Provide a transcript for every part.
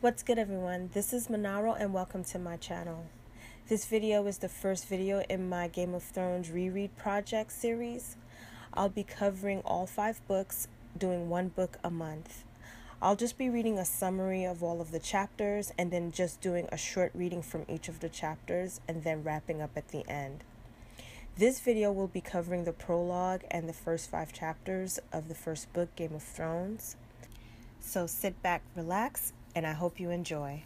What's good, everyone? This is Monaro and welcome to my channel. This video is the first video in my Game of Thrones reread project series. I'll be covering all 5 books, doing 1 book a month. I'll just be reading a summary of all of the chapters and then just doing a short reading from each of the chapters and then wrapping up at the end. This video will be covering the prologue and the first 5 chapters of the first book, Game of Thrones. So sit back, relax, and I hope you enjoy.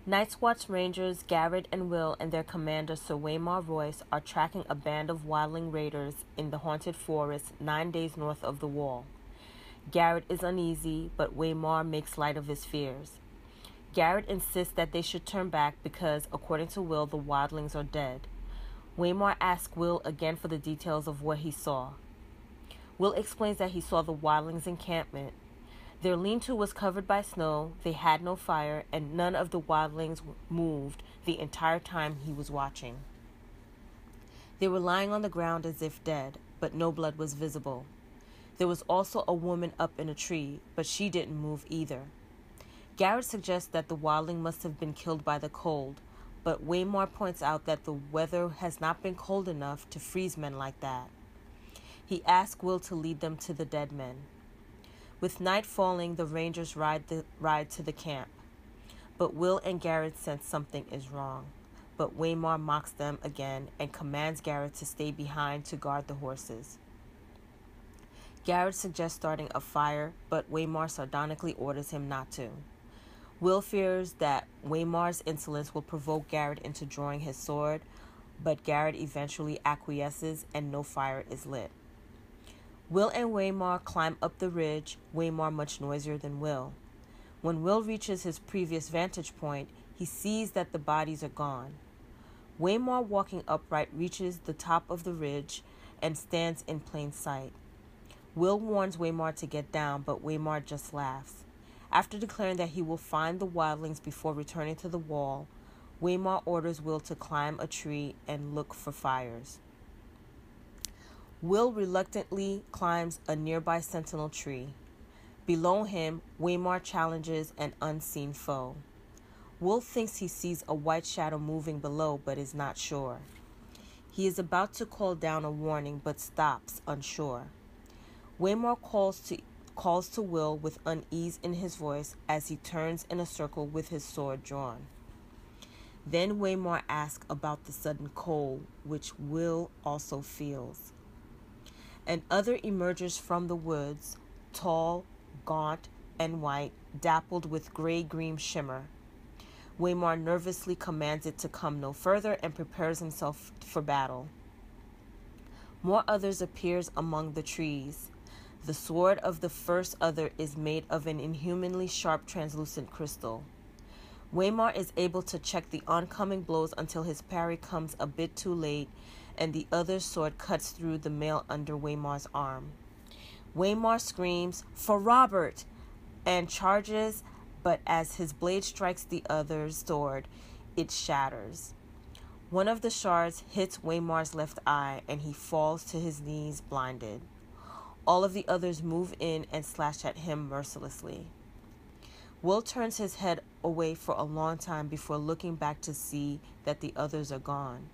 Night's Watch Rangers Garrett and Will and their commander Sir Waymar Royce are tracking a band of wildling raiders in the haunted forest 9 days north of the Wall. Garrett is uneasy, but Waymar makes light of his fears. Garrett insists that they should turn back because, according to Will, the wildlings are dead. Waymar asks Will again for the details of what he saw. Will explains that he saw the wildlings' encampment. Their lean-to was covered by snow, they had no fire, and none of the wildlings moved the entire time he was watching. They were lying on the ground as if dead, but no blood was visible. There was also a woman up in a tree, but she didn't move either. Garrett suggests that the wildling must have been killed by the cold, but Waymar points out that the weather has not been cold enough to freeze men like that. He asks Will to lead them to the dead men. With night falling, the Rangers ride to the camp. But Will and Garrett sense something is wrong. But Waymar mocks them again and commands Garrett to stay behind to guard the horses. Garrett suggests starting a fire, but Waymar sardonically orders him not to. Will fears that Waymar's insolence will provoke Garrett into drawing his sword, but Garrett eventually acquiesces and no fire is lit. Will and Waymar climb up the ridge, Waymar much noisier than Will. When Will reaches his previous vantage point, he sees that the bodies are gone. Waymar, walking upright, reaches the top of the ridge and stands in plain sight. Will warns Waymar to get down, but Waymar just laughs. After declaring that he will find the wildlings before returning to the Wall, Waymar orders Will to climb a tree and look for fires. Will reluctantly climbs a nearby sentinel tree. Below him, Waymar challenges an unseen foe. Will thinks he sees a white shadow moving below, but is not sure. He is about to call down a warning, but stops, unsure. Waymar calls to Will with unease in his voice as he turns in a circle with his sword drawn. Then Waymar asks about the sudden cold, which Will also feels. And other emerges from the woods, tall, gaunt, and white, dappled with gray-green shimmer. Waymar nervously commands it to come no further and prepares himself for battle. More others appears among the trees. The sword of the first other is made of an inhumanly sharp translucent crystal. Waymar is able to check the oncoming blows until his parry comes a bit too late, and the other's sword cuts through the mail under Waymar's arm. Waymar screams, "For Robert!" and charges, but as his blade strikes the other's sword, it shatters. One of the shards hits Waymar's left eye, and he falls to his knees blinded. All of the others move in and slash at him mercilessly. Will turns his head away for a long time before looking back to see that the others are gone.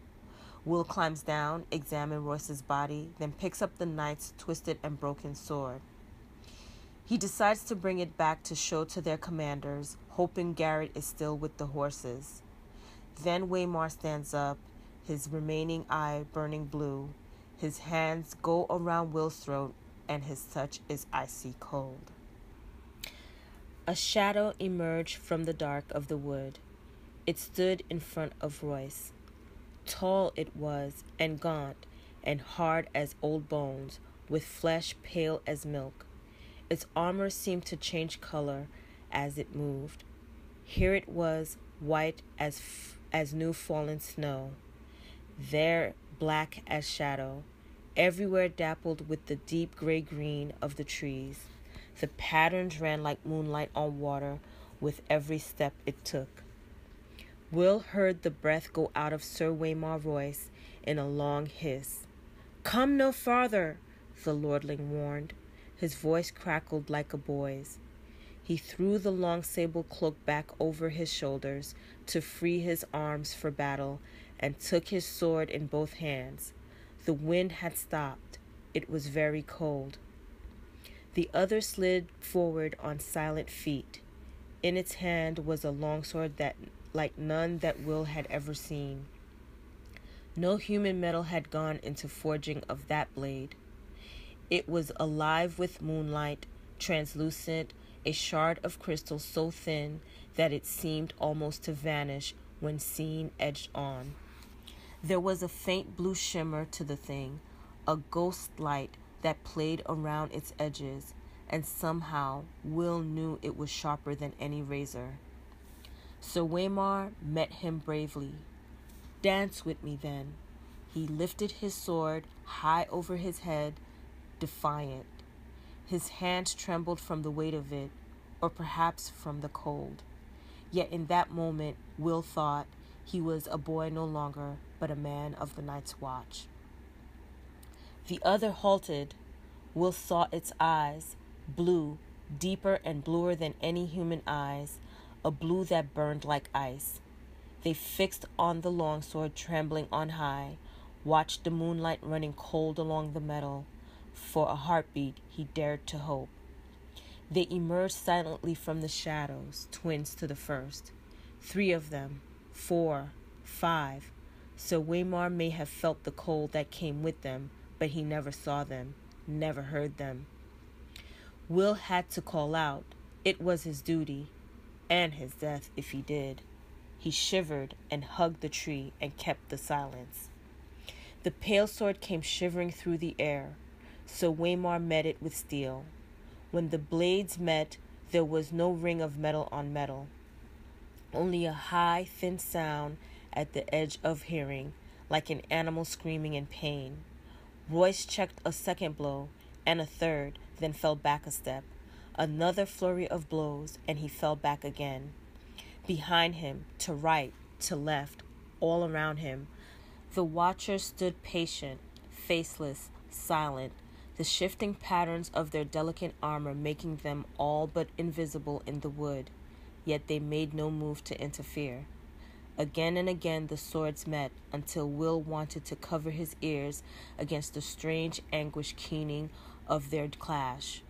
Will climbs down, examines Royce's body, then picks up the knight's twisted and broken sword. He decides to bring it back to show to their commanders, hoping Garrett is still with the horses. Then Waymar stands up, his remaining eye burning blue. His hands go around Will's throat, and his touch is icy cold. A shadow emerged from the dark of the wood. It stood in front of Royce. Tall it was, and gaunt, and hard as old bones, with flesh pale as milk. Its armor seemed to change color as it moved. Here it was, white as new fallen snow. There, black as shadow. Everywhere dappled with the deep gray-green of the trees. The patterns ran like moonlight on water with every step it took. Will heard the breath go out of Sir Waymar Royce in a long hiss. "Come no farther," the lordling warned. His voice crackled like a boy's. He threw the long sable cloak back over his shoulders to free his arms for battle and took his sword in both hands. The wind had stopped. It was very cold. The other slid forward on silent feet. In its hand was a longsword that, like none that Will had ever seen. No human metal had gone into forging of that blade. It was alive with moonlight, translucent, a shard of crystal so thin that it seemed almost to vanish when seen edged on. There was a faint blue shimmer to the thing, a ghost light that played around its edges, and somehow Will knew it was sharper than any razor. Sir Waymar met him bravely. "Dance with me, then." He lifted his sword high over his head, defiant. His hands trembled from the weight of it, or perhaps from the cold. Yet in that moment, Will thought he was a boy no longer, but a man of the night's watch. The other halted. Will saw its eyes, blue, deeper and bluer than any human eyes, a blue that burned like ice. They fixed on the longsword trembling on high, watched the moonlight running cold along the metal. For a heartbeat he dared to hope. They emerged silently from the shadows, twins to the first. 3 of them, 4, 5. Sir Waymar may have felt the cold that came with them, but he never saw them, never heard them. Will had to call out. It was his duty, and his death if he did. He shivered and hugged the tree and kept the silence. The pale sword came shivering through the air. Sir Waymar met it with steel. When the blades met, there was no ring of metal on metal, only a high, thin sound at the edge of hearing, like an animal screaming in pain. Royce checked a second blow, and a third, then fell back a step. Another flurry of blows, and he fell back again. Behind him, to right, to left, all around him, the watchers stood patient, faceless, silent, the shifting patterns of their delicate armor making them all but invisible in the wood. Yet they made no move to interfere. Again and again the swords met, until Will wanted to cover his ears against the strange anguish keening of their clash.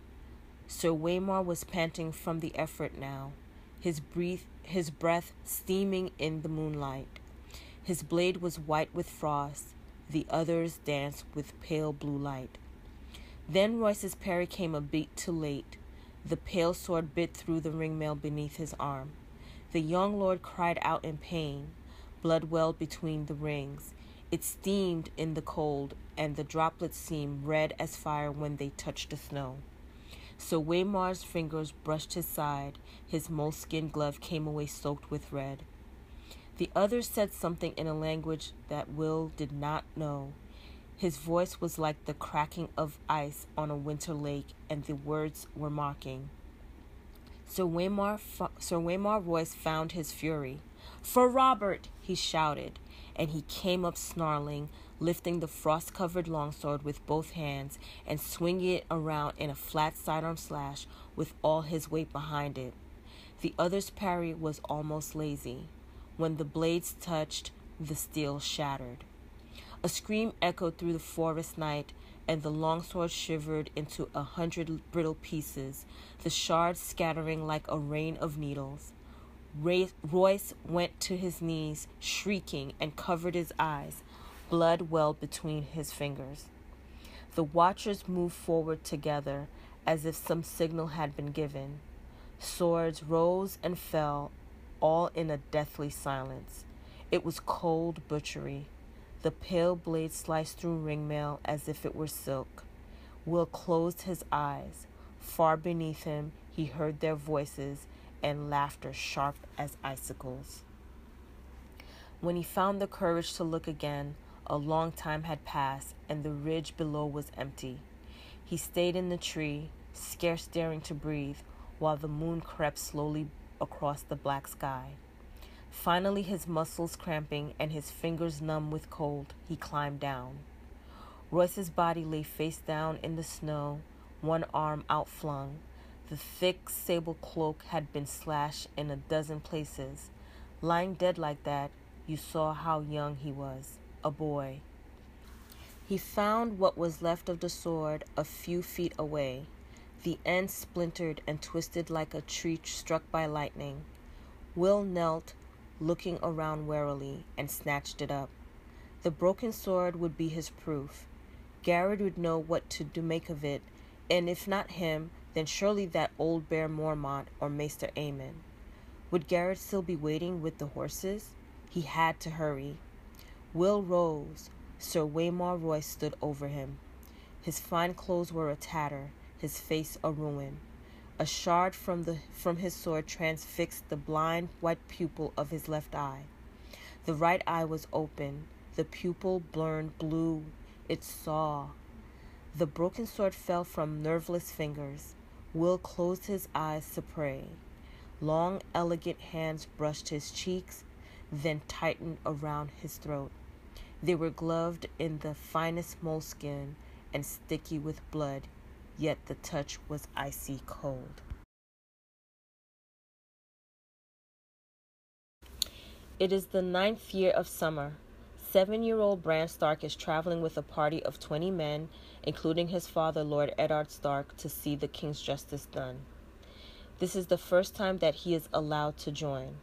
Sir Waymar was panting from the effort now, his breath steaming in the moonlight. His blade was white with frost, the others danced with pale blue light. Then Royce's parry came a beat too late. The pale sword bit through the ringmail beneath his arm. The young lord cried out in pain. Blood welled between the rings. It steamed in the cold, and the droplets seemed red as fire when they touched the snow. So Waymar's fingers brushed his side. His moleskin glove came away soaked with red. The others said something in a language that Will did not know. His voice was like the cracking of ice on a winter lake, and the words were mocking. Sir Waymar Royce found his fury. "For Robert!" he shouted, and he came up snarling, lifting the frost-covered longsword with both hands and swinging it around in a flat sidearm slash with all his weight behind it. The other's parry was almost lazy. When the blades touched, the steel shattered. A scream echoed through the forest night, and the longsword shivered into 100 brittle pieces, the shards scattering like a rain of needles. Royce went to his knees, shrieking, and covered his eyes. Blood welled between his fingers. The watchers moved forward together, as if some signal had been given. Swords rose and fell, all in a deathly silence. It was cold butchery. The pale blade sliced through ringmail as if it were silk. Will closed his eyes. Far beneath him, he heard their voices and laughter sharp as icicles. When he found the courage to look again, a long time had passed, and the ridge below was empty. He stayed in the tree, scarce daring to breathe, while the moon crept slowly across the black sky. Finally, his muscles cramping and his fingers numb with cold, he climbed down. Royce's body lay face down in the snow, one arm outflung. The thick sable cloak had been slashed in a dozen places. Lying dead like that, you saw how young he was, a boy. He found what was left of the sword a few feet away. The end splintered and twisted like a tree struck by lightning. Will knelt, looking around warily, and snatched it up. The broken sword would be his proof. Garrett would know what to make of it, and if not him, then surely that old bear Mormont or Maester Aemon. Would Garrett still be waiting with the horses? He had to hurry. Will rose. Sir Waymar Royce stood over him. His fine clothes were a tatter, his face a ruin. A shard from his sword transfixed the blind white pupil of his left eye. The right eye was open, the pupil burned blue. It saw. The broken sword fell from nerveless fingers. Will closed his eyes to pray. Long, elegant hands brushed his cheeks, then tightened around his throat. They were gloved in the finest moleskin and sticky with blood, yet the touch was icy cold. It is the 9th year of summer. 7-year-old Bran Stark is traveling with a party of 20 men, including his father, Lord Eddard Stark, to see the king's justice done. This is the first time that he is allowed to join.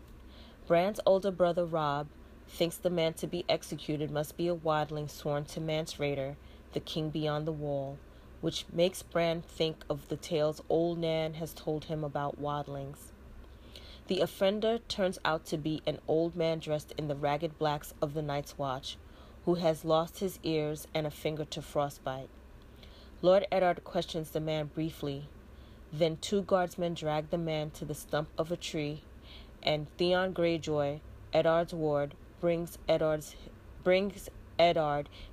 Bran's older brother, Robb, thinks the man to be executed must be a wildling sworn to Mance Rayder, the king beyond the wall, which makes Bran think of the tales old Nan has told him about wildlings. The offender turns out to be an old man dressed in the ragged blacks of the Night's Watch, who has lost his ears and a finger to frostbite. Lord Eddard questions the man briefly. Then 2 guardsmen drag the man to the stump of a tree, and Theon Greyjoy, Eddard's ward, brings Eddard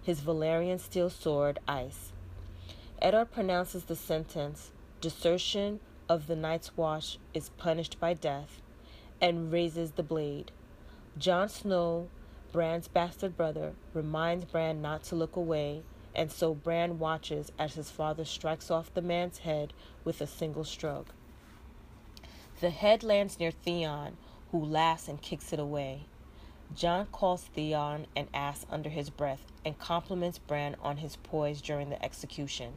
his Valyrian steel sword, Ice. Eddard pronounces the sentence, desertion of the Night's Watch is punished by death, and raises the blade. Jon Snow, Bran's bastard brother, reminds Bran not to look away, and so Bran watches as his father strikes off the man's head with a single stroke. The head lands near Theon, who laughs and kicks it away. Jon calls Theon an ass under his breath and compliments Bran on his poise during the execution.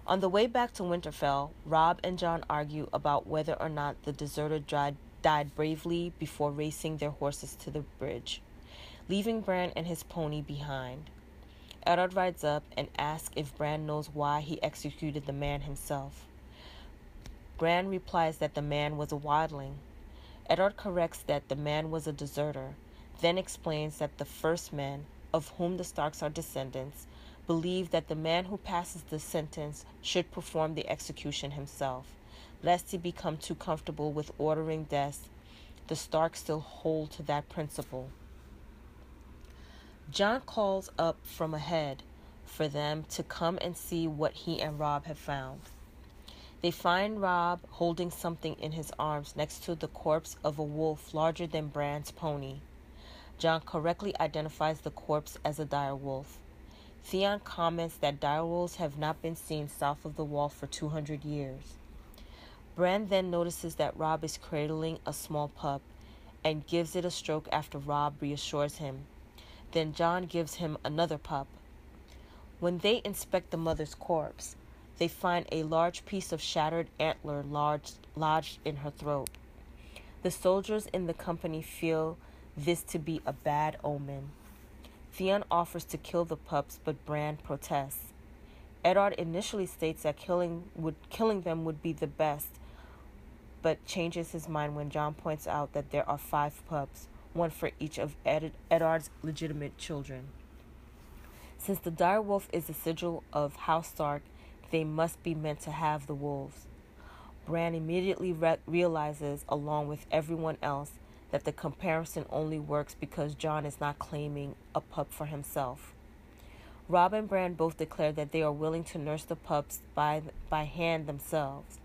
On the way back to Winterfell, Robb and Jon argue about whether or not the deserter died bravely before racing their horses to the bridge, leaving Bran and his pony behind. Eddard rides up and asks if Bran knows why he executed the man himself. Bran replies that the man was a wildling. Eddard corrects that the man was a deserter, then explains that the first men, of whom the Starks are descendants, believe that the man who passes the sentence should perform the execution himself, lest he become too comfortable with ordering death. The Starks still hold to that principle. Jon calls up from ahead for them to come and see what he and Robb have found. They find Robb holding something in his arms next to the corpse of a wolf larger than Bran's pony. Jon correctly identifies the corpse as a direwolf. Theon comments that direwolves have not been seen south of the wall for 200 years. Bran then notices that Robb is cradling a small pup and gives it a stroke after Robb reassures him. Then Jon gives him another pup. When they inspect the mother's corpse, they find a large piece of shattered antler lodged in her throat. The soldiers in the company feel this to be a bad omen. Theon offers to kill the pups, but Bran protests. Eddard initially states that killing them would be the best, but changes his mind when Jon points out that there are 5 pups, one for each of Eddard's legitimate children. Since the direwolf is a sigil of House Stark, they must be meant to have the wolves. Bran immediately realizes, along with everyone else, that the comparison only works because Jon is not claiming a pup for himself. Robb and Bran both declare that they are willing to nurse the pups by hand themselves.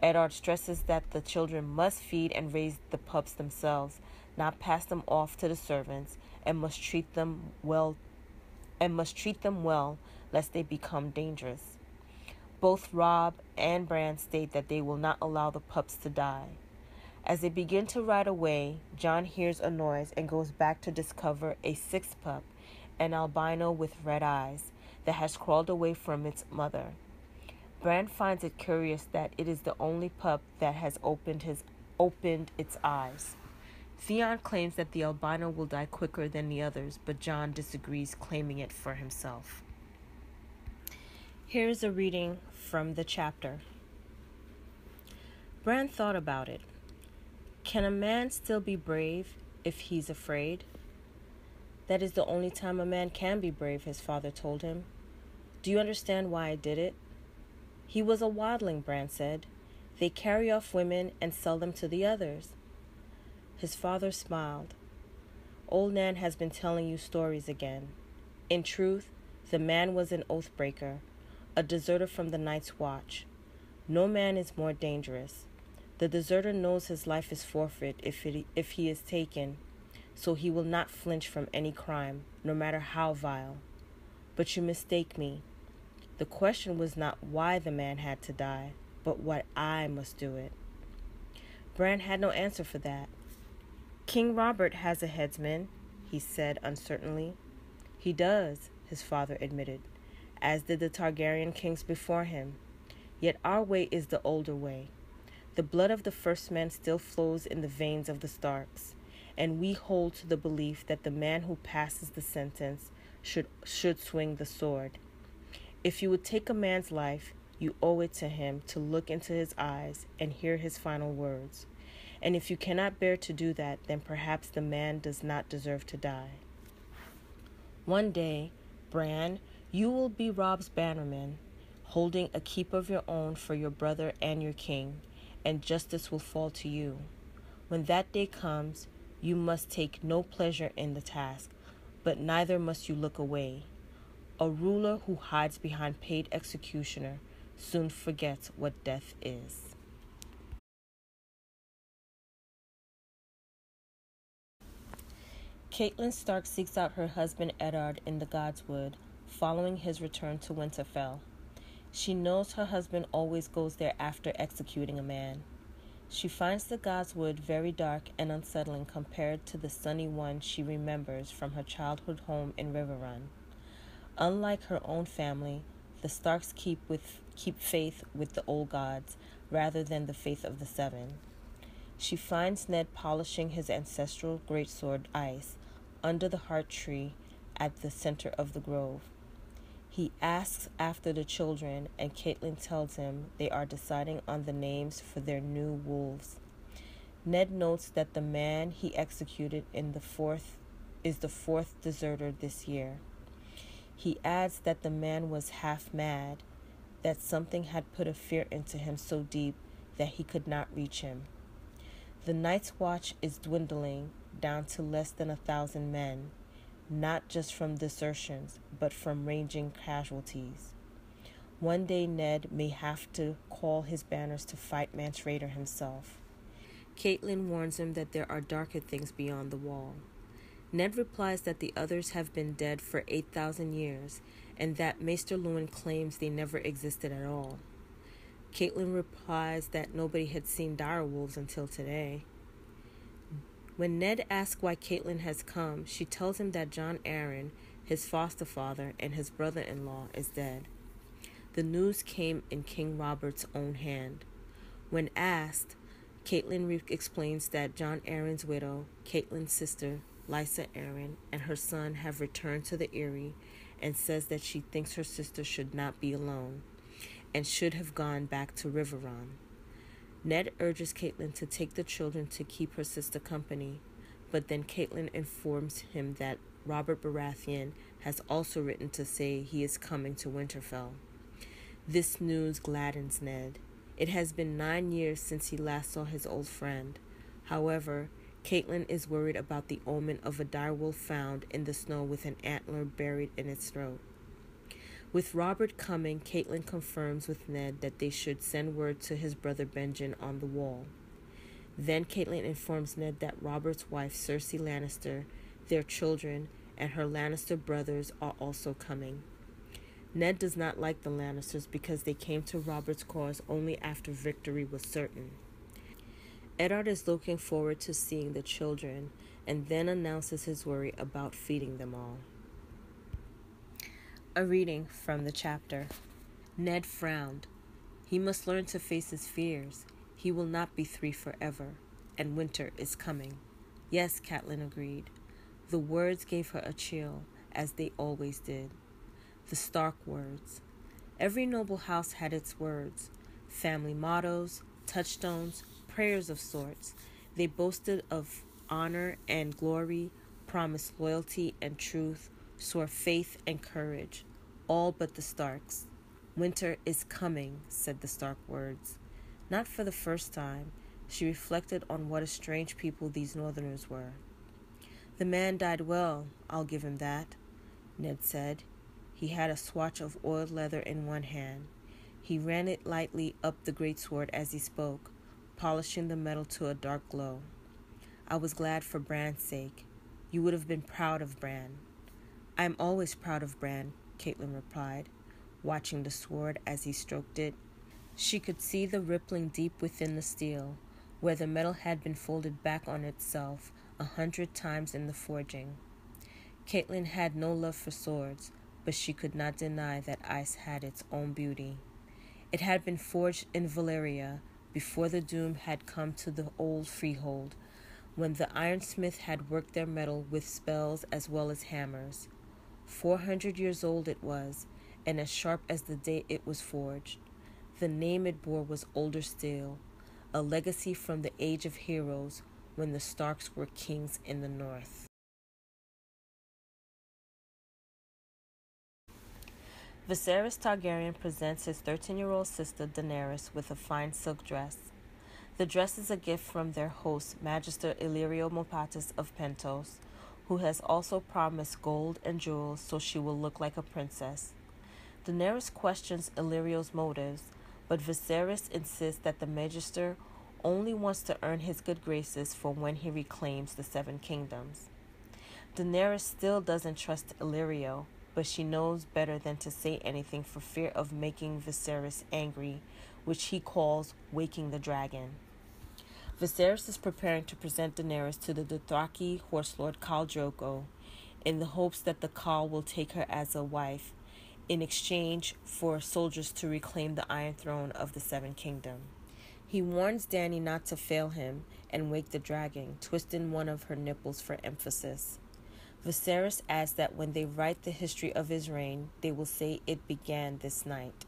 Eddard stresses that the children must feed and raise the pups themselves, not pass them off to the servants, and must treat them well lest they become dangerous. Both Robb and Bran state that they will not allow the pups to die. As they begin to ride away, Jon hears a noise and goes back to discover a sixth pup, an albino with red eyes, that has crawled away from its mother. Bran finds it curious that it is the only pup that has opened its eyes. Theon claims that the albino will die quicker than the others, but Jon disagrees, claiming it for himself. Here is a reading from the chapter. Bran thought about it. Can a man still be brave if he's afraid? That is the only time a man can be brave, his father told him. Do you understand why I did it? He was a wildling, Bran said. They carry off women and sell them to the others. His father smiled. Old Nan has been telling you stories again. In truth, the man was an oathbreaker, a deserter from the Night's Watch. No man is more dangerous. The deserter knows his life is forfeit if he is taken, so he will not flinch from any crime, no matter how vile. But you mistake me. The question was not why the man had to die, but what I must do it. Bran had no answer for that. King Robert has a headsman, he said uncertainly. He does, his father admitted, as did the Targaryen kings before him. Yet our way is the older way. The blood of the first man still flows in the veins of the Starks, and we hold to the belief that the man who passes the sentence should swing the sword. If you would take a man's life, you owe it to him to look into his eyes and hear his final words. And if you cannot bear to do that, then perhaps the man does not deserve to die. One day, Bran, you will be Robb's bannerman, holding a keep of your own for your brother and your king, and justice will fall to you. When that day comes, you must take no pleasure in the task, but neither must you look away. A ruler who hides behind paid executioner soon forgets what death is. Catelyn Stark seeks out her husband Eddard in the Godswood, following his return to Winterfell. She knows her husband always goes there after executing a man. She finds the Godswood very dark and unsettling compared to the sunny one she remembers from her childhood home in Riverrun. Unlike her own family, the Starks keep faith with the old gods rather than the faith of the Seven. She finds Ned polishing his ancestral greatsword ice under the heart tree at the center of the grove. He asks after the children, and Catelyn tells him they are deciding on the names for their new wolves. Ned notes that the man he executed is the fourth deserter this year. He adds that the man was half mad, that something had put a fear into him so deep that he could not reach him. The Night's Watch is dwindling down to less than 1,000 men, not just from desertions, but from ranging casualties. One day Ned may have to call his banners to fight Mance Rayder himself. Catelyn warns him that there are darker things beyond the wall. Ned replies that the others have been dead for 8,000 years, and that Maester Luwin claims they never existed at all. Catelyn replies that nobody had seen direwolves until today. When Ned asks why Catelyn has come, she tells him that Jon Arryn, his foster father, and his brother-in-law is dead. The news came in King Robert's own hand. When asked, Catelyn explains that Jon Arryn's widow, Catelyn's sister, Lysa Arryn, and her son have returned to the Eyrie, and says that she thinks her sister should not be alone, and should have gone back to Riverrun. Ned urges Catelyn to take the children to keep her sister company, but then Catelyn informs him that Robert Baratheon has also written to say he is coming to Winterfell. This news gladdens Ned. It has been 9 years since he last saw his old friend. However, Catelyn is worried about the omen of a direwolf found in the snow with an antler buried in its throat. With Robert coming, Catelyn confirms with Ned that they should send word to his brother Benjen on the wall. Then Catelyn informs Ned that Robert's wife, Cersei Lannister, their children, and her Lannister brothers are also coming. Ned does not like the Lannisters because they came to Robert's cause only after victory was certain. Eddard is looking forward to seeing the children and then announces his worry about feeding them all. A reading from the chapter. Ned frowned. He must learn to face his fears. He will not be 3 forever, and winter is coming. Yes, Catelyn agreed. The words gave her a chill, as they always did. The Stark words. Every noble house had its words, family mottos, touchstones, prayers of sorts. They boasted of honor and glory, promised loyalty and truth, swore faith and courage, all but the Starks. Winter is coming, said the Stark words. Not for the first time, she reflected on what a strange people these Northerners were. The man died well, I'll give him that, Ned said. He had a swatch of oiled leather in one hand. He ran it lightly up the greatsword as he spoke, polishing the metal to a dark glow. I was glad for Bran's sake. You would have been proud of Bran. I am always proud of Bran, Catelyn replied, watching the sword as he stroked it. She could see the rippling deep within the steel, where the metal had been folded back on itself 100 times in the forging. Catelyn had no love for swords, but she could not deny that ice had its own beauty. It had been forged in Valyria before the doom had come to the old freehold, when the ironsmith had worked their metal with spells as well as hammers. 400 years old it was, and as sharp as the day it was forged. The name it bore was older still, a legacy from the age of heroes when the Starks were kings in the north. Viserys Targaryen presents his 13-year-old sister Daenerys with a fine silk dress. The dress is a gift from their host, Magister Illyrio Mopatis of Pentos, who has also promised gold and jewels so she will look like a princess. Daenerys questions Illyrio's motives, but Viserys insists that the Magister only wants to earn his good graces for when he reclaims the 7 kingdoms. Daenerys still doesn't trust Illyrio, but she knows better than to say anything for fear of making Viserys angry, which he calls waking the dragon. Viserys is preparing to present Daenerys to the Dothraki horse lord Khal Drogo, in the hopes that the Khal will take her as a wife, in exchange for soldiers to reclaim the Iron Throne of the 7 Kingdoms. He warns Dany not to fail him and wake the dragon, twisting one of her nipples for emphasis. Viserys adds that when they write the history of his reign, they will say it began this night.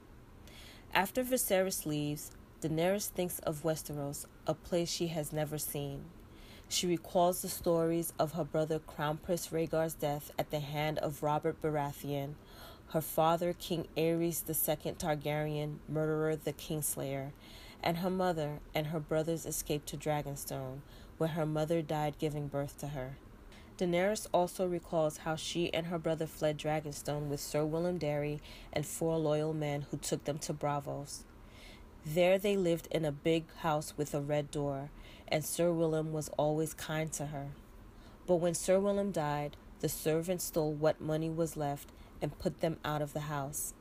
After Viserys leaves, Daenerys thinks of Westeros, a place she has never seen. She recalls the stories of her brother Crown Prince Rhaegar's death at the hand of Robert Baratheon, her father King Aerys II Targaryen, murderer the Kingslayer, and her mother and her brothers' escape to Dragonstone, where her mother died giving birth to her. Daenerys also recalls how she and her brother fled Dragonstone with Sir Willem Darry and 4 loyal men who took them to Braavos. There they lived in a big house with a red door, and Sir Willem was always kind to her. But when Sir Willem died, the servants stole what money was left and put them out of the house.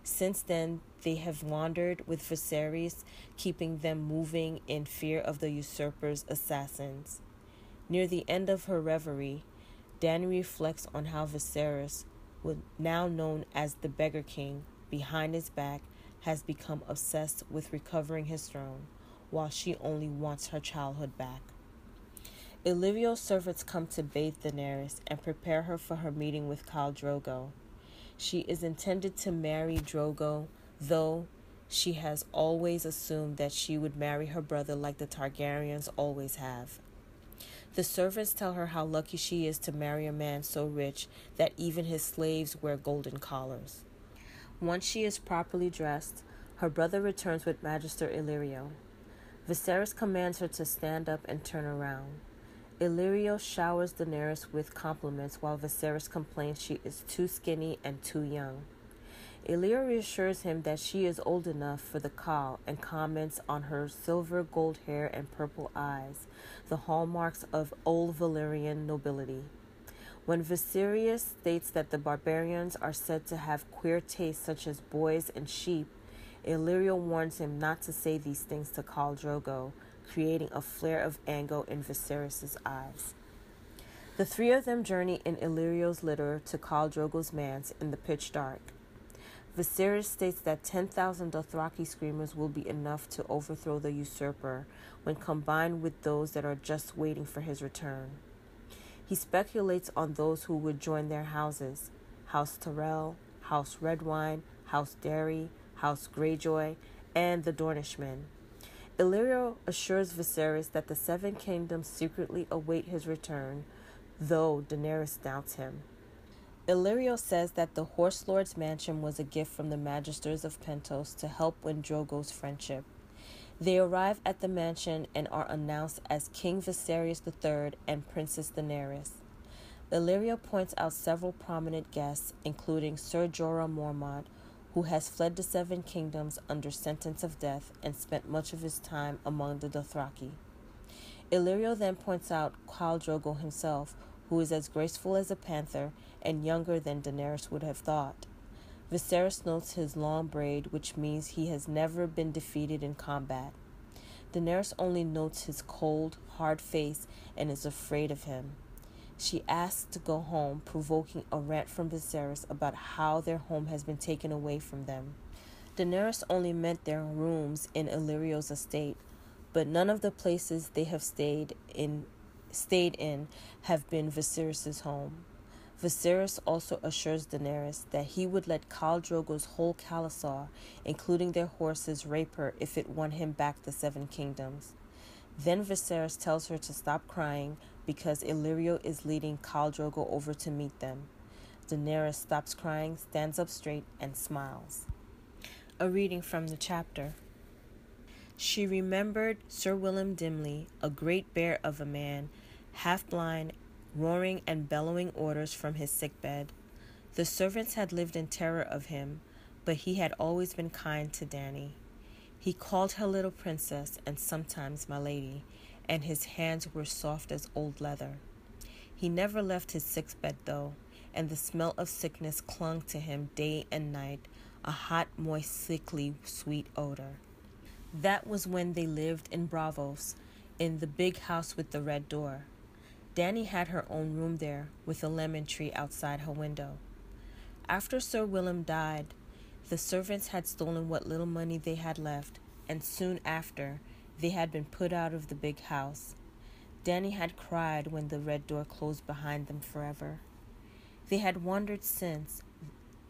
Since then, they have wandered with Viserys, keeping them moving in fear of the usurper's assassins. Near the end of her reverie, Dany reflects on how Viserys, now known as the Beggar King, behind his back, has become obsessed with recovering his throne, while she only wants her childhood back. Illyrio's servants come to bathe Daenerys and prepare her for her meeting with Khal Drogo. She is intended to marry Drogo, though she has always assumed that she would marry her brother like the Targaryens always have. The servants tell her how lucky she is to marry a man so rich that even his slaves wear golden collars. Once she is properly dressed, her brother returns with Magister Illyrio. Viserys commands her to stand up and turn around. Illyrio showers Daenerys with compliments while Viserys complains she is too skinny and too young. Illyrio reassures him that she is old enough for the Khal and comments on her silver gold hair and purple eyes, the hallmarks of old Valyrian nobility. When Viserys states that the barbarians are said to have queer tastes such as boys and sheep, Illyrio warns him not to say these things to Khal Drogo, creating a flare of anger in Viserys' eyes. The three of them journey in Illyrio's litter to Khal Drogo's manse in the pitch dark. Viserys states that 10,000 Dothraki screamers will be enough to overthrow the usurper when combined with those that are just waiting for his return. He speculates on those who would join their houses: House Tyrell, House Redwine, House Derry, House Greyjoy, and the Dornishmen. Illyrio assures Viserys that the Seven Kingdoms secretly await his return, though Daenerys doubts him. Illyrio says that the Horse Lord's mansion was a gift from the Magisters of Pentos to help win Drogo's friendship. They arrive at the mansion and are announced as King Viserys III and Princess Daenerys. Illyrio points out several prominent guests, including Ser Jorah Mormont, who has fled the Seven Kingdoms under sentence of death and spent much of his time among the Dothraki. Illyrio then points out Khal Drogo himself, who is as graceful as a panther and younger than Daenerys would have thought. Viserys notes his long braid, which means he has never been defeated in combat. Daenerys only notes his cold, hard face and is afraid of him. She asks to go home, provoking a rant from Viserys about how their home has been taken away from them. Daenerys only meant their rooms in Illyrio's estate, but none of the places they have stayed in have been Viserys' home. Viserys also assures Daenerys that he would let Khal Drogo's whole Khalasar, including their horses, rape her if it won him back the Seven Kingdoms. Then Viserys tells her to stop crying because Illyrio is leading Khal Drogo over to meet them. Daenerys stops crying, stands up straight, and smiles. A reading from the chapter. She remembered Sir Willem dimly, a great bear of a man, half-blind, roaring and bellowing orders from his sickbed. The servants had lived in terror of him, but he had always been kind to Dany. He called her little princess and sometimes my lady, and his hands were soft as old leather. He never left his sickbed, though, and the smell of sickness clung to him day and night, a hot, moist, sickly, sweet odor. That was when they lived in Braavos, in the big house with the red door. Dany had her own room there, with a lemon tree outside her window. After Sir Willem died, the servants had stolen what little money they had left, and soon after, they had been put out of the big house. Dany had cried when the red door closed behind them forever. They had wandered since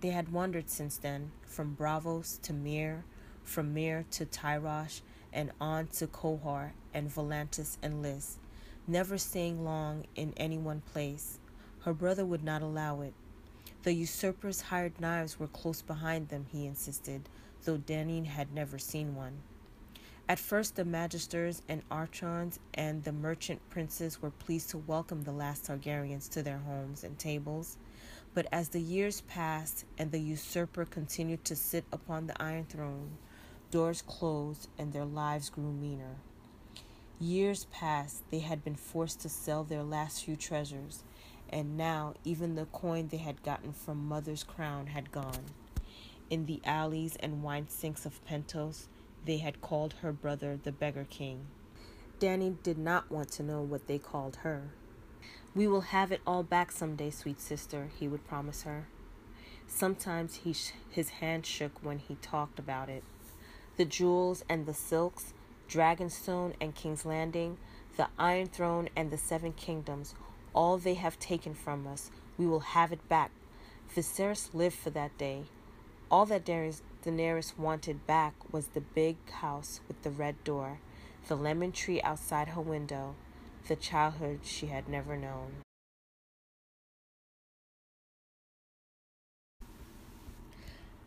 then, from Braavos to Myr, from Myr to Tyrosh, and on to Qohor and Volantis and Lys, never staying long in any one place. Her brother would not allow it. The usurper's hired knives were close behind them, he insisted, though Dany had never seen one. At first the magisters and archons and the merchant princes were pleased to welcome the last Targaryens to their homes and tables, but as the years passed and the usurper continued to sit upon the Iron Throne, doors closed and their lives grew meaner. Years passed, they had been forced to sell their last few treasures, and now even the coin they had gotten from Mother's crown had gone. In the alleys and wine sinks of Pentos, they had called her brother the Beggar King. Dany did not want to know what they called her. "We will have it all back someday, sweet sister," he would promise her. Sometimes his hand shook when he talked about it. The jewels and the silks, Dragonstone and King's Landing, the Iron Throne and the Seven Kingdoms, all they have taken from us, we will have it back. Viserys lived for that day. All that Daenerys wanted back was the big house with the red door, the lemon tree outside her window, the childhood she had never known.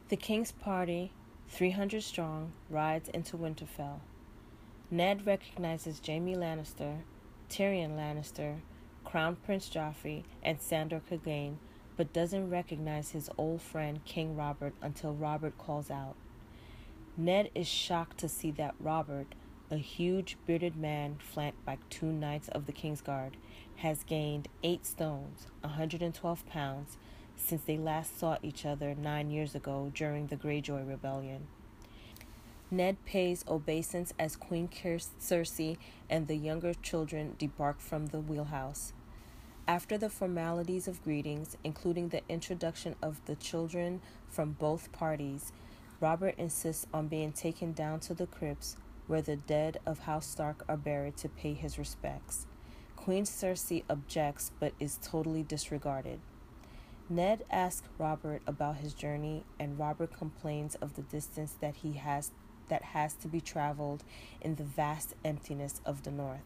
The King's party, 300 strong, rides into Winterfell. Ned recognizes Jaime Lannister, Tyrion Lannister, Crown Prince Joffrey, and Sandor Clegane, but doesn't recognize his old friend King Robert until Robert calls out. Ned is shocked to see that Robert, a huge bearded man flanked by 2 knights of the Kingsguard, has gained 8 stones, 112 pounds, since they last saw each other 9 years ago during the Greyjoy Rebellion. Ned pays obeisance as Queen Cersei and the younger children debark from the wheelhouse. After the formalities of greetings, including the introduction of the children from both parties, Robert insists on being taken down to the crypts where the dead of House Stark are buried to pay his respects. Queen Cersei objects but is totally disregarded. Ned asks Robert about his journey, and Robert complains of the distance that has to be traveled in the vast emptiness of the north.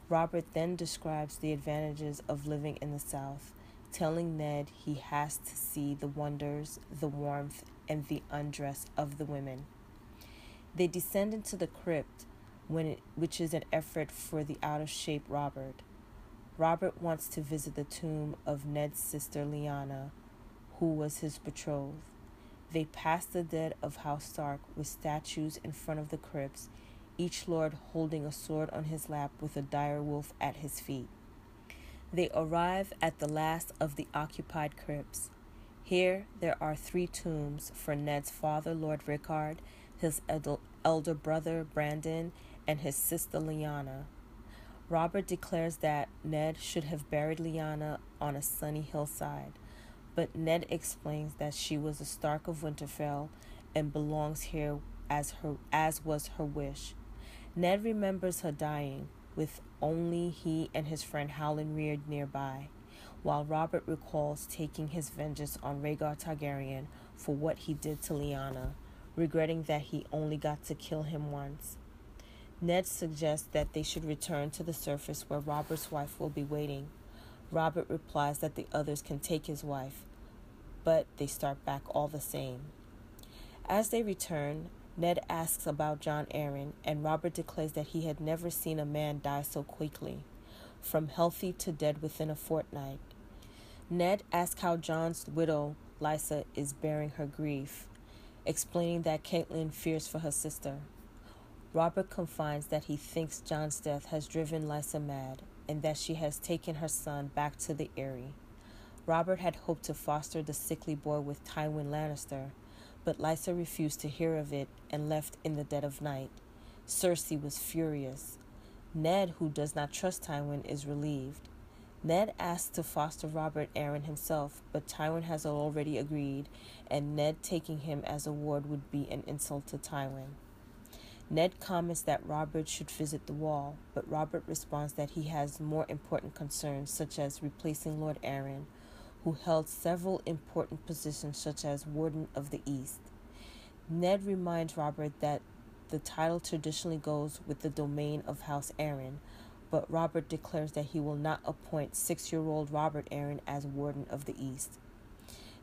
Robert then describes the advantages of living in the South, telling Ned he has to see the wonders, the warmth, and the undress of the women. They descend into the crypt, which is an effort for the out-of-shape Robert. Robert wants to visit the tomb of Ned's sister Lyanna, who was his betrothed. They pass the dead of House Stark with statues in front of the crypts, each lord holding a sword on his lap with a direwolf at his feet. They arrive at the last of the occupied crypts. Here there are 3 tombs for Ned's father, Lord Rickard, his elder brother, Brandon, and his sister, Lyanna. Robert declares that Ned should have buried Lyanna on a sunny hillside, but Ned explains that she was a Stark of Winterfell and belongs here as was her wish. Ned remembers her dying, with only he and his friend Howland Reed nearby, while Robert recalls taking his vengeance on Rhaegar Targaryen for what he did to Lyanna, regretting that he only got to kill him once. Ned suggests that they should return to the surface where Robert's wife will be waiting. Robert replies that the others can take his wife, but they start back all the same. As they return, Ned asks about Jon Arryn, and Robert declares that he had never seen a man die so quickly, from healthy to dead within a fortnight. Ned asks how Jon's widow, Lysa, is bearing her grief, explaining that Catelyn fears for her sister. Robert confides that he thinks Jon's death has driven Lysa mad, and that she has taken her son back to the Eyrie. Robert had hoped to foster the sickly boy with Tywin Lannister, but Lysa refused to hear of it and left in the dead of night. Cersei was furious. Ned, who does not trust Tywin, is relieved. Ned asks to foster Robert Arryn himself, but Tywin has already agreed, and Ned taking him as a ward would be an insult to Tywin. Ned comments that Robert should visit the Wall, but Robert responds that he has more important concerns, such as replacing Lord Arryn, who held several important positions such as Warden of the East. Ned reminds Robert that the title traditionally goes with the domain of House Arryn, but Robert declares that he will not appoint 6-year-old Robert Arryn as Warden of the East.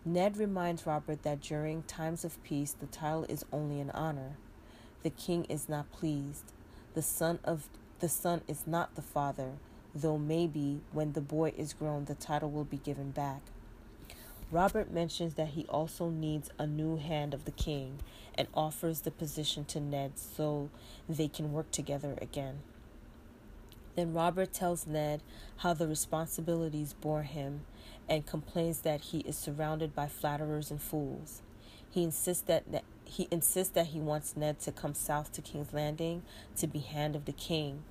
Ned reminds Robert that during times of peace, the title is only an honor. The king is not pleased. The son is not the father, though maybe when the boy is grown, the title will be given back. Robert mentions that he also needs a new hand of the king and offers the position to Ned so they can work together again. Then Robert tells Ned how the responsibilities bore him and complains that he is surrounded by flatterers and fools. He insists that he wants Ned to come south to King's Landing to be Hand of the King,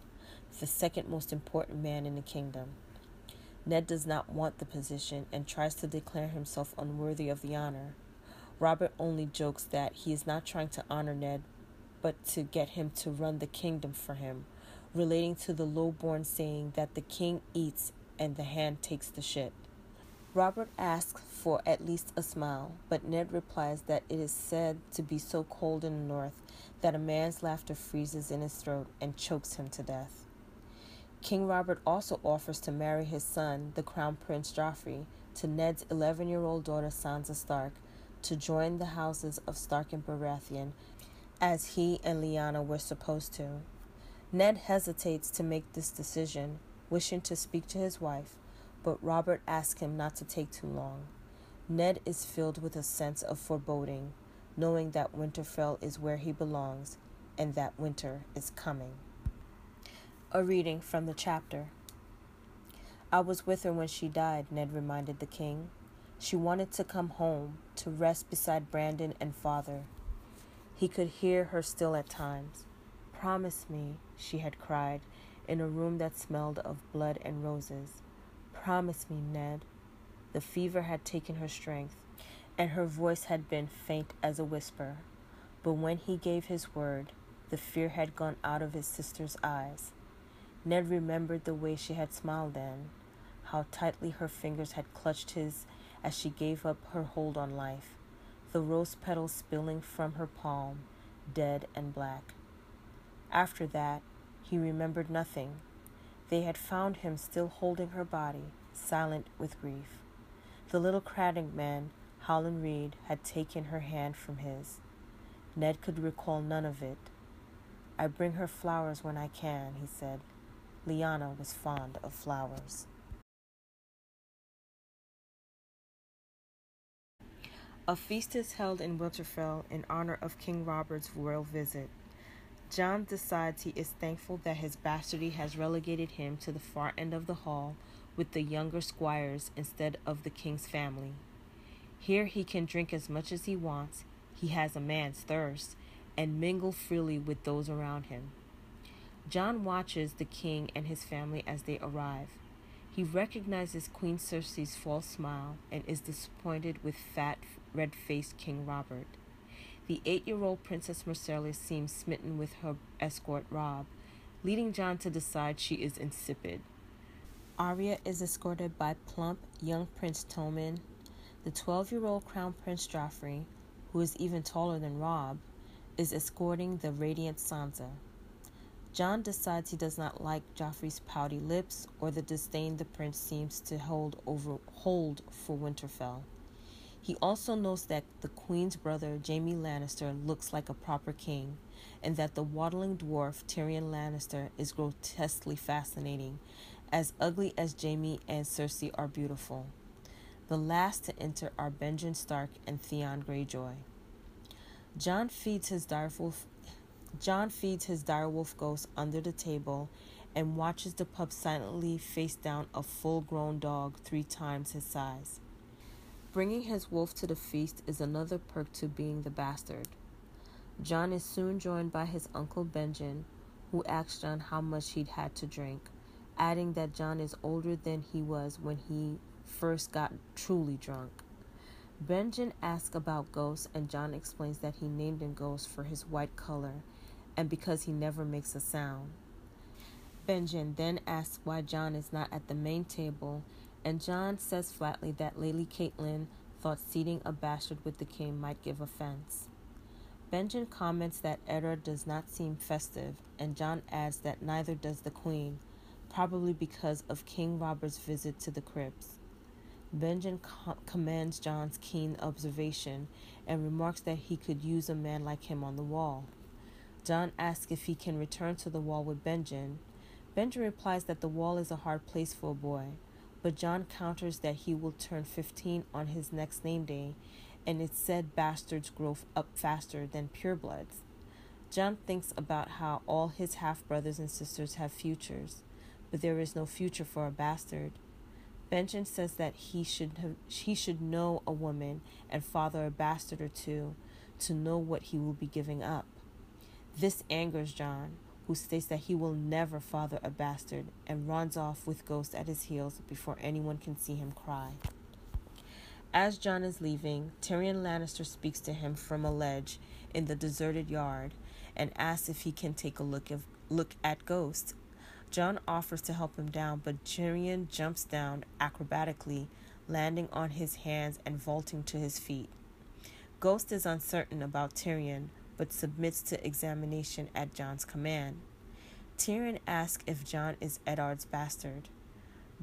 the second most important man in the kingdom. Ned does not want the position and tries to declare himself unworthy of the honor. Robert only jokes that he is not trying to honor Ned, but to get him to run the kingdom for him, relating to the low-born saying that the king eats and the hand takes the shit. Robert asks for at least a smile, but Ned replies that it is said to be so cold in the north that a man's laughter freezes in his throat and chokes him to death. King Robert also offers to marry his son, the Crown Prince Joffrey, to Ned's 11-year-old daughter Sansa Stark, to join the houses of Stark and Baratheon, as he and Lyanna were supposed to. Ned hesitates to make this decision, wishing to speak to his wife, but Robert asks him not to take too long. Ned is filled with a sense of foreboding, knowing that Winterfell is where he belongs, and that winter is coming. A reading from the chapter. I was with her when she died, Ned reminded the king. She wanted to come home, to rest beside Brandon and father. He could hear her still at times. Promise me, she had cried, in a room that smelled of blood and roses. Promise me, Ned. The fever had taken her strength, and her voice had been faint as a whisper. But when he gave his word, the fear had gone out of his sister's eyes. Ned remembered the way she had smiled then, how tightly her fingers had clutched his as she gave up her hold on life, the rose petals spilling from her palm, dead and black. After that, he remembered nothing. They had found him still holding her body, silent with grief. The little craddock man, Howland Reed, had taken her hand from his. Ned could recall none of it. I bring her flowers when I can, he said. Lyanna was fond of flowers. A feast is held in Winterfell in honor of King Robert's royal visit. Jon decides he is thankful that his bastardy has relegated him to the far end of the hall with the younger squires instead of the king's family. Here he can drink as much as he wants, he has a man's thirst, and mingle freely with those around him. Jon watches the king and his family as they arrive. He recognizes Queen Cersei's false smile and is disappointed with fat, red-faced King Robert. The 8-year-old Princess Myrcella seems smitten with her escort Robb, leading Jon to decide she is insipid. Arya is escorted by plump young Prince Tommen. The 12-year-old Crown Prince Joffrey, who is even taller than Robb, is escorting the radiant Sansa. Jon decides he does not like Joffrey's pouty lips or the disdain the prince seems to hold for Winterfell. He also knows that the queen's brother, Jaime Lannister, looks like a proper king, and that the waddling dwarf, Tyrion Lannister, is grotesquely fascinating, as ugly as Jaime and Cersei are beautiful. The last to enter are Benjen Stark and Theon Greyjoy. Jon feeds his direwolf ghost under the table and watches the pup silently face down a full-grown dog 3 times his size. Bringing his wolf to the feast is another perk to being the bastard. Jon is soon joined by his uncle Benjen, who asks Jon how much he'd had to drink, adding that Jon is older than he was when he first got truly drunk. Benjen asks about Ghost, and Jon explains that he named him Ghost for his white color and because he never makes a sound. Benjen then asks why Jon is not at the main table, and Jon says flatly that Lady Catelyn thought seating a bastard with the king might give offense. Benjen comments that Eddard does not seem festive, and Jon adds that neither does the queen, probably because of King Robert's visit to the crypts. Benjen commends Jon's keen observation and remarks that he could use a man like him on the wall. Jon asks if he can return to the wall with Benjen. Benjen replies that the wall is a hard place for a boy, but Jon counters that he will turn 15 on his next name day, and it's said bastards grow up faster than purebloods. Jon thinks about how all his half-brothers and sisters have futures, but there is no future for a bastard. Benjen says that he should know a woman and father a bastard or two to know what he will be giving up. This angers Jon, who states that he will never father a bastard and runs off with Ghost at his heels before anyone can see him cry. As Jon is leaving, Tyrion Lannister speaks to him from a ledge in the deserted yard and asks if he can take a look at Ghost. Jon offers to help him down, but Tyrion jumps down acrobatically, landing on his hands and vaulting to his feet. Ghost is uncertain about Tyrion, but submits to examination at Jon's command. Tyrion asks if Jon is Eddard's bastard.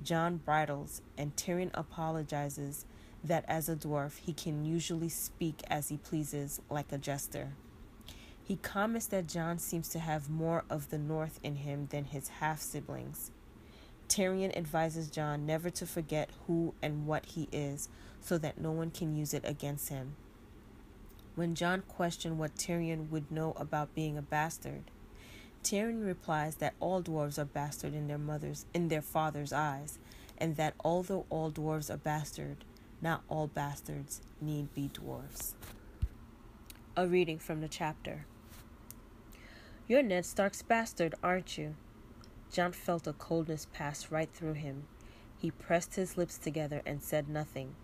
Jon bridles, and Tyrion apologizes that as a dwarf he can usually speak as he pleases, like a jester. He comments that Jon seems to have more of the North in him than his half-siblings. Tyrion advises Jon never to forget who and what he is, so that no one can use it against him. when Jon questioned what Tyrion would know about being a bastard. Tyrion replies that all dwarves are bastard in their father's eyes, and that although all dwarves are bastard, not all bastards need be dwarves. A reading from the chapter. You're Ned Stark's bastard, aren't you? Jon felt a coldness pass right through him. He pressed his lips together and said nothing.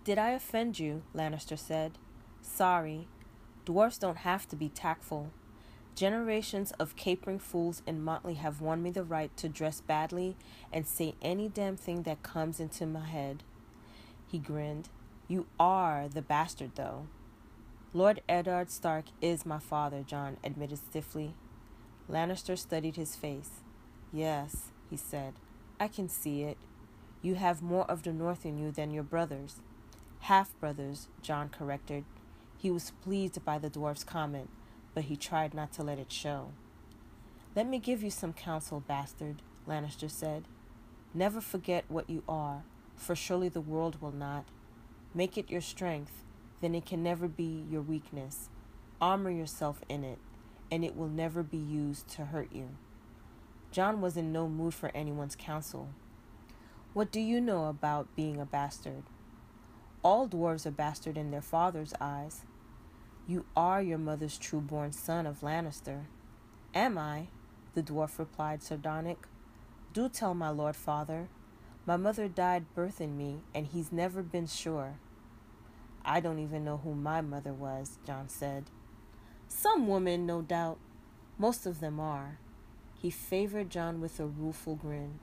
Did I offend you? Lannister said. Sorry. Dwarfs don't have to be tactful. Generations of capering fools in motley have won me the right to dress badly and say any damn thing that comes into my head. He grinned. You are the bastard, though. Lord Eddard Stark is my father, Jon admitted stiffly. Lannister studied his face. Yes, he said. I can see it. You have more of the North in you than your brothers. Half-brothers, Jon corrected. He was pleased by the dwarf's comment, but he tried not to let it show. Let me give you some counsel, bastard, Lannister said. Never forget what you are, for surely the world will not. Make it your strength, then it can never be your weakness. Armor yourself in it, and it will never be used to hurt you. Jon was in no mood for anyone's counsel. What do you know about being a bastard? All dwarves are bastard in their father's eyes. You are your mother's true-born son of Lannister. Am I? The dwarf replied, sardonic. Do tell my lord father. My mother died birthing me, and he's never been sure. I don't even know who my mother was, Jon said. Some woman, no doubt. Most of them are. He favored Jon with a rueful grin.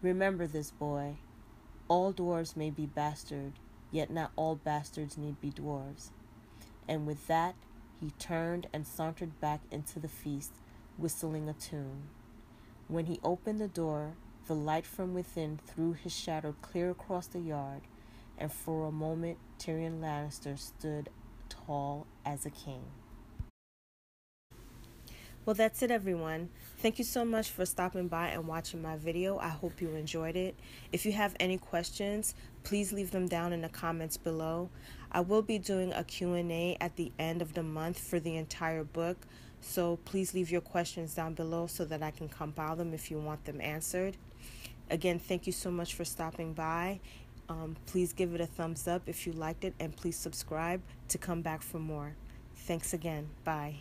Remember this, boy. All dwarves may be bastard, yet not all bastards need be dwarves. And with that, he turned and sauntered back into the feast, whistling a tune. When he opened the door, the light from within threw his shadow clear across the yard, and for a moment Tyrion Lannister stood tall as a king. Well, that's it, everyone. Thank you so much for stopping by and watching my video. I hope you enjoyed it. If you have any questions, please leave them down in the comments below. I will be doing a Q&A at the end of the month for the entire book, so please leave your questions down below so that I can compile them if you want them answered. Again, thank you so much for stopping by. Please give it a thumbs up if you liked it, and please subscribe to come back for more. Thanks again. Bye.